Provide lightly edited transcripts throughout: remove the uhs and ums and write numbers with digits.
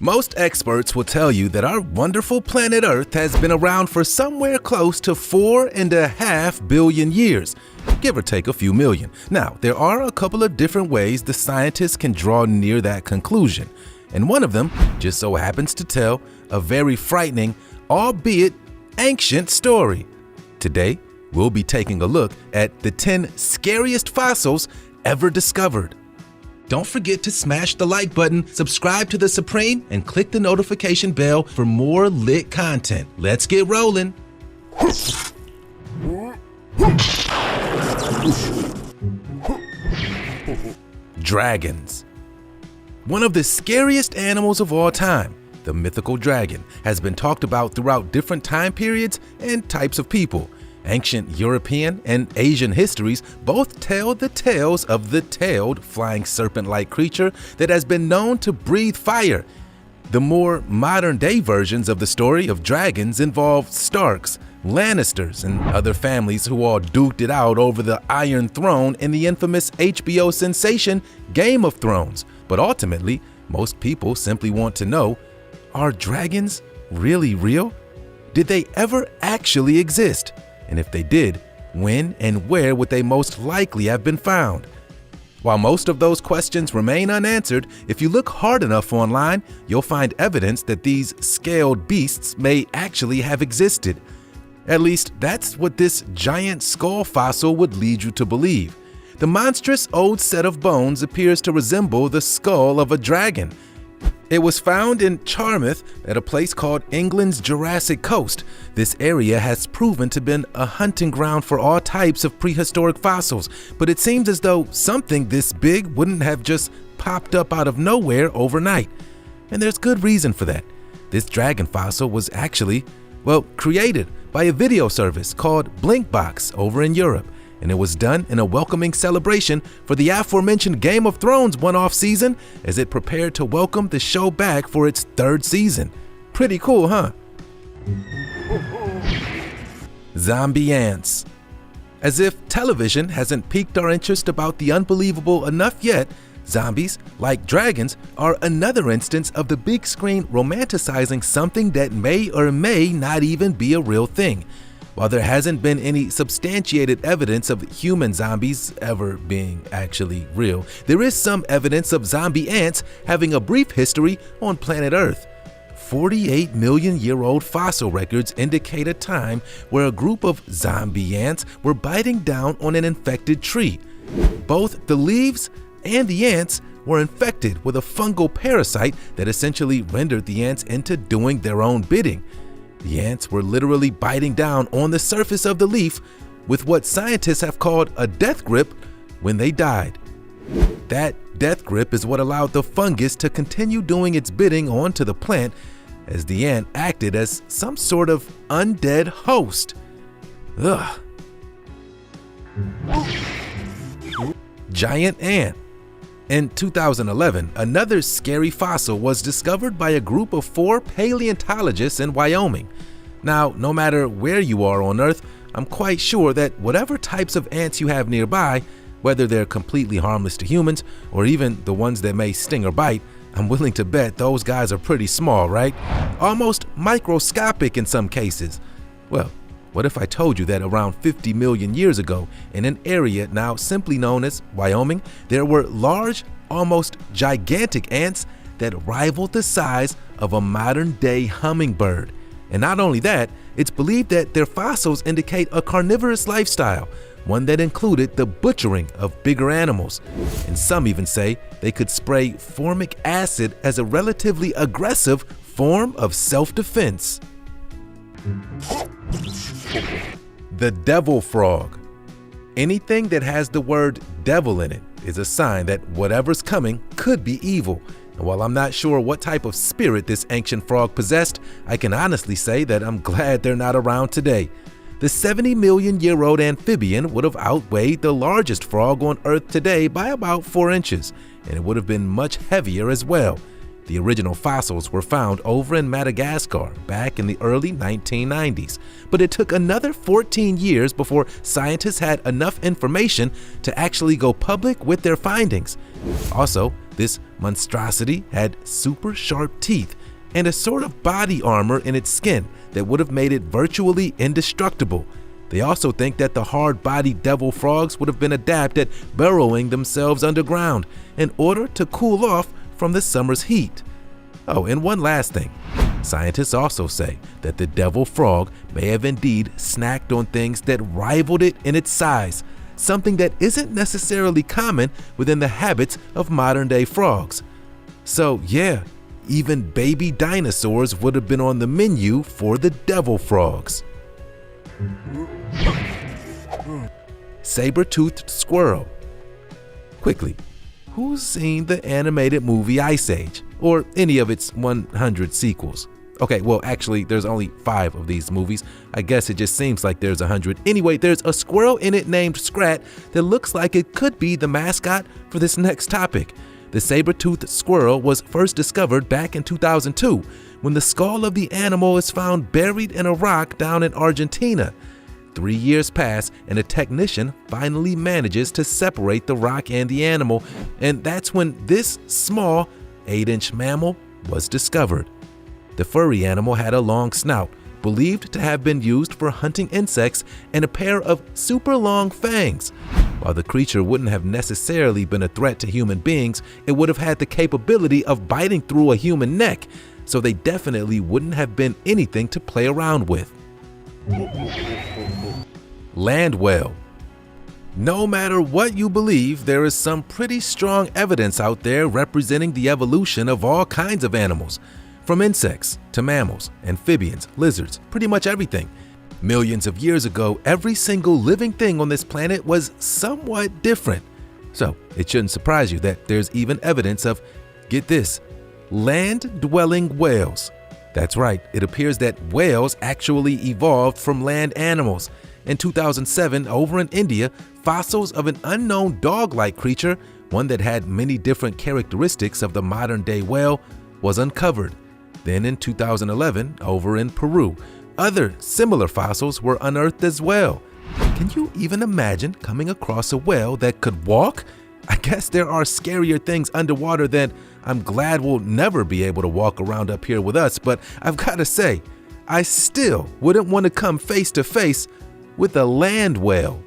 Most experts will tell you that our wonderful planet Earth has been around for somewhere close to 4.5 billion years, give or take a few million. Now, there are a couple of different ways the scientists can draw near that conclusion, and one of them just so happens to tell a very frightening, albeit ancient story. Today, we'll be taking a look at the 10 scariest fossils ever discovered. Don't forget to smash the like button, subscribe to The Supreme, and click the notification bell for more lit content. Let's get rolling. Dragons. One of the scariest animals of all time, the mythical dragon, has been talked about throughout different time periods and types of people. Ancient European and Asian histories both tell the tales of the tailed, flying serpent-like creature that has been known to breathe fire. The more modern-day versions of the story of dragons involve Starks, Lannisters, and other families who all duked it out over the Iron Throne in the infamous HBO sensation Game of Thrones. But ultimately, most people simply want to know, are dragons really real? Did they ever actually exist? And if they did, when and where would they most likely have been found? While most of those questions remain unanswered, if you look hard enough online, you'll find evidence that these scaled beasts may actually have existed. At least that's what this giant skull fossil would lead you to believe. The monstrous old set of bones appears to resemble the skull of a dragon. It was found in Charmouth at a place called England's Jurassic Coast. This area has proven to have been a hunting ground for all types of prehistoric fossils, but it seems as though something this big wouldn't have just popped up out of nowhere overnight. And there's good reason for that. This dragon fossil was actually, created by a video service called Blinkbox over in Europe. And it was done in a welcoming celebration for the aforementioned Game of Thrones one-off season as it prepared to welcome the show back for its third season. Pretty cool, huh? Zombie ants. As if television hasn't piqued our interest about the unbelievable enough yet, zombies, like dragons, are another instance of the big screen romanticizing something that may or may not even be a real thing. While there hasn't been any substantiated evidence of human zombies ever being actually real, there is some evidence of zombie ants having a brief history on planet Earth. 48 million-year-old fossil records indicate a time where a group of zombie ants were biting down on an infected tree. Both the leaves and the ants were infected with a fungal parasite that essentially rendered the ants into doing their own bidding. The ants were literally biting down on the surface of the leaf with what scientists have called a death grip when they died. That death grip is what allowed the fungus to continue doing its bidding onto the plant as the ant acted as some sort of undead host. Ugh. Giant ant. In 2011, another scary fossil was discovered by a group of 4 paleontologists in Wyoming. Now, no matter where you are on Earth, I'm quite sure that whatever types of ants you have nearby, whether they're completely harmless to humans or even the ones that may sting or bite, I'm willing to bet those guys are pretty small, right? Almost microscopic in some cases. Well, what if I told you that around 50 million years ago, in an area now simply known as Wyoming, there were large, almost gigantic ants that rivaled the size of a modern-day hummingbird. And not only that, it's believed that their fossils indicate a carnivorous lifestyle, one that included the butchering of bigger animals. And some even say they could spray formic acid as a relatively aggressive form of self-defense. The devil frog. Anything that has the word devil in it is a sign that whatever's coming could be evil. And while I'm not sure what type of spirit this ancient frog possessed, I can honestly say that I'm glad they're not around today. The 70-million-year-old amphibian would have outweighed the largest frog on Earth today by about 4 inches, and it would have been much heavier as well. The original fossils were found over in Madagascar back in the early 1990s, but it took another 14 years before scientists had enough information to actually go public with their findings. Also, This monstrosity had super sharp teeth and a sort of body armor in its skin that would have made it virtually indestructible. They also think that the hard-bodied devil frogs would have been adept at burrowing themselves underground in order to cool off from the summer's heat. Oh, and one last thing. Scientists also say that the devil frog may have indeed snacked on things that rivaled it in its size, something that isn't necessarily common within the habits of modern-day frogs. So yeah, even baby dinosaurs would have been on the menu for the devil frogs. Saber-toothed squirrel. Quickly, who's seen the animated movie Ice Age, or any of its 100 sequels? Okay, well actually there's only 5 of these movies. I guess it just seems like there's 100. Anyway, there's a squirrel in it named Scrat that looks like it could be the mascot for this next topic. The saber-toothed squirrel was first discovered back in 2002 when the skull of the animal is found buried in a rock down in Argentina. 3 years pass and a technician finally manages to separate the rock and the animal, and that's when this small 8-inch mammal was discovered. The furry animal had a long snout, believed to have been used for hunting insects, and a pair of super long fangs. While the creature wouldn't have necessarily been a threat to human beings, it would have had the capability of biting through a human neck, so they definitely wouldn't have been anything to play around with. Land whale. No matter what you believe, there is some pretty strong evidence out there representing the evolution of all kinds of animals. From insects to mammals, amphibians, lizards, pretty much everything. Millions of years ago, every single living thing on this planet was somewhat different. So it shouldn't surprise you that there's even evidence of, get this, land-dwelling whales. That's right, it appears that whales actually evolved from land animals. In 2007, over in India, fossils of an unknown dog-like creature, one that had many different characteristics of the modern-day whale, was uncovered. Then in 2011, over in Peru, other similar fossils were unearthed as well. Can you even imagine coming across a whale that could walk? I guess there are scarier things underwater that I'm glad will never be able to walk around up here with us, but I've got to say, I still wouldn't want to come face to face with a land whale.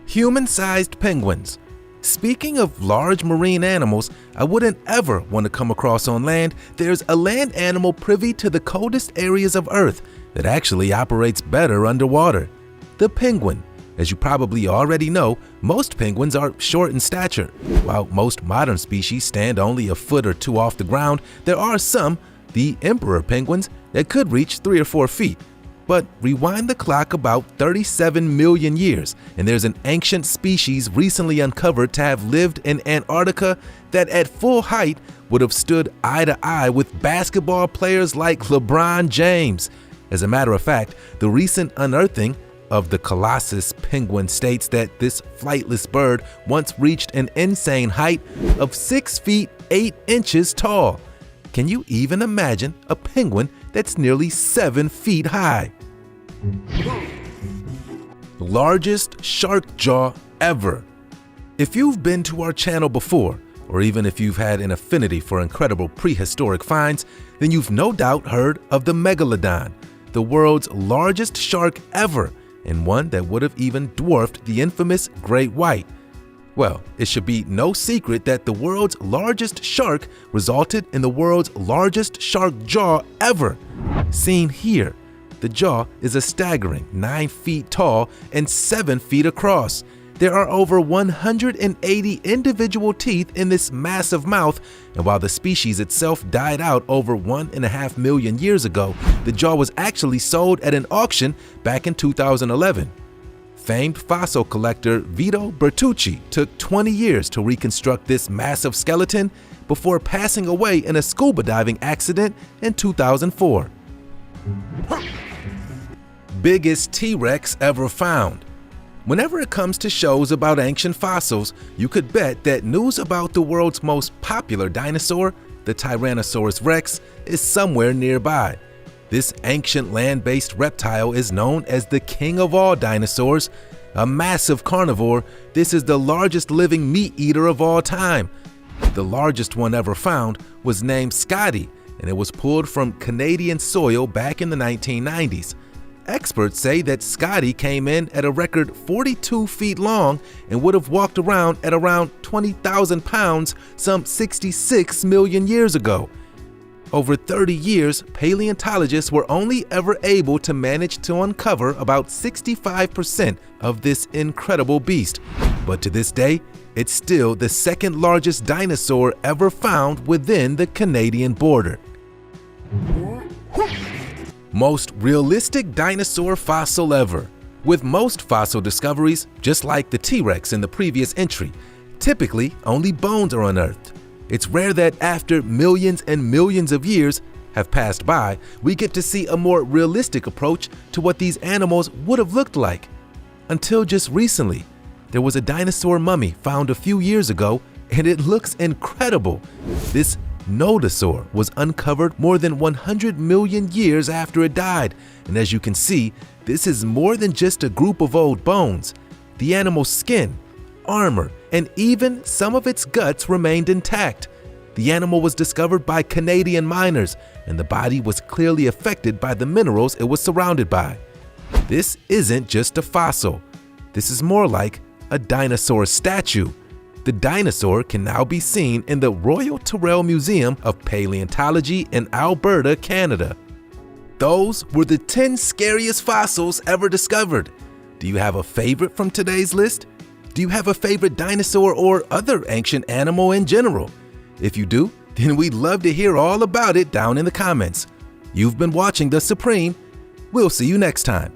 Human-sized penguins. Speaking of large marine animals I wouldn't ever want to come across on land, there's a land animal privy to the coldest areas of Earth that actually operates better underwater. The penguin. As you probably already know, most penguins are short in stature. While most modern species stand only a foot or 2 off the ground, there are some, the emperor penguins, that could reach 3 or 4 feet. But rewind the clock about 37 million years, and there's an ancient species recently uncovered to have lived in Antarctica that at full height would have stood eye to eye with basketball players like LeBron James. As a matter of fact, the recent unearthing of the Colossus penguin states that this flightless bird once reached an insane height of 6 feet 8 inches tall. Can you even imagine a penguin that's nearly 7 feet high? Largest shark jaw ever. If you've been to our channel before, or even if you've had an affinity for incredible prehistoric finds, then you've no doubt heard of the Megalodon, the world's largest shark ever, and one that would have even dwarfed the infamous great white. Well, it should be no secret that the world's largest shark resulted in the world's largest shark jaw ever. Seen here, the jaw is a staggering 9 feet tall and 7 feet across. There are over 180 individual teeth in this massive mouth, and while the species itself died out over 1.5 million years ago, the jaw was actually sold at an auction back in 2011. Famed fossil collector Vito Bertucci took 20 years to reconstruct this massive skeleton before passing away in a scuba diving accident in 2004. Biggest T-Rex ever found. Whenever it comes to shows about ancient fossils, you could bet that news about the world's most popular dinosaur, the Tyrannosaurus Rex, is somewhere nearby. This ancient land-based reptile is known as the king of all dinosaurs. A massive carnivore, this is the largest living meat eater of all time. The largest one ever found was named Scotty, and it was pulled from Canadian soil back in the 1990s. Experts say that Scotty came in at a record 42 feet long and would have walked around at around 20,000 pounds some 66 million years ago. Over 30 years, paleontologists were only ever able to manage to uncover about 65% of this incredible beast. But to this day, it's still the second largest dinosaur ever found within the Canadian border. Most realistic dinosaur fossil ever. With most fossil discoveries, just like the T-Rex in the previous entry, typically only bones are unearthed. It's rare that after millions and millions of years have passed by, we get to see a more realistic approach to what these animals would have looked like. Until just recently, there was a dinosaur mummy found a few years ago, and it looks incredible. This Nodosaur was uncovered more than 100 million years after it died, and as you can see, this is more than just a group of old bones. The animal's skin, armor, and even some of its guts remained intact. The animal was discovered by Canadian miners, and the body was clearly affected by the minerals it was surrounded by. This isn't just a fossil. This is more like a dinosaur statue. The dinosaur can now be seen in the Royal Tyrrell Museum of Paleontology in Alberta, Canada. Those were the 10 scariest fossils ever discovered. Do you have a favorite from today's list? Do you have a favorite dinosaur or other ancient animal in general? If you do, then we'd love to hear all about it down in the comments. You've been watching The Supreme. We'll see you next time.